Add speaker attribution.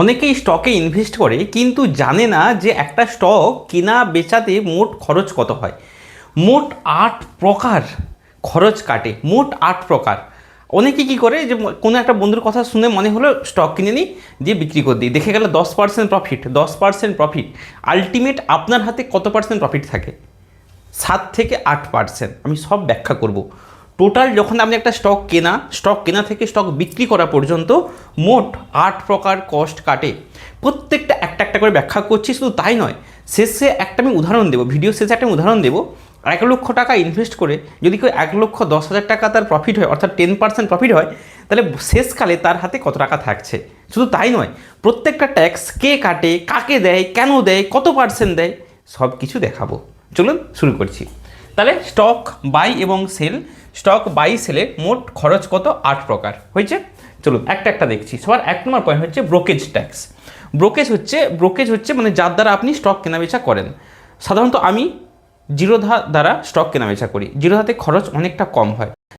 Speaker 1: অনেকেই স্টকে ইনভেস্ট করে কিন্তু জানে না যে একটা স্টক কেনা বেচাতে মোট খরচ কত হয়। মোট 8 প্রকার খরচ কাটে, মোট 8 প্রকার। অনেকে কী করে যে কোনো একটা বন্ধুর কথা শুনে মনে হলো স্টক কিনে নিই দিয়ে বিক্রি করে দিই, দেখে গেল 10% প্রফিট, 10% প্রফিট। আলটিমেট আপনার হাতে কত পার্সেন্ট প্রফিট থাকে? 7 থেকে 8%। আমি সব ব্যাখ্যা করব। টোটাল যখন আপনি একটা স্টক কেনা থেকে স্টক বিক্রি করা পর্যন্ত মোট 8 প্রকার কস্ট কাটে। প্রত্যেকটা একটা একটা করে ব্যাখ্যা করছি। শুধু তাই নয়, শেষে একটা আমি উদাহরণ দেবো, ভিডিও শেষে একটা উদাহরণ দেবো। 1 লক্ষ টাকা ইনভেস্ট করে যদি কেউ 1,10,000 টাকা তার প্রফিট হয়, অর্থাৎ 10% প্রফিট হয়, তাহলে শেষকালে তার হাতে কত টাকা থাকছে। শুধু তাই নয়, প্রত্যেকটা ট্যাক্স কে কাটে, কাকে দেয়, কেন দেয়, কত পার্সেন্ট দেয়, সব কিছু দেখাবো। চলুন শুরু করছি। তাহলে স্টক বাই এবং সেল, স্টক বাই সেলের মোট খরচ কত? 8 প্রকার হয়েছে। চলুন একটা একটা দেখছি। সবার 1 নম্বর পয়েন্ট হচ্ছে ব্রোকেজ ট্যাক্স। ব্রোকেজ হচ্ছে মানে যার দ্বারা আপনি স্টক কেনাবেচা করেন। সাধারণত আমি জিরোধা দ্বারা স্টক কেনাবেচা করি। জিরোধাতে খরচ অনেকটা কম হয়।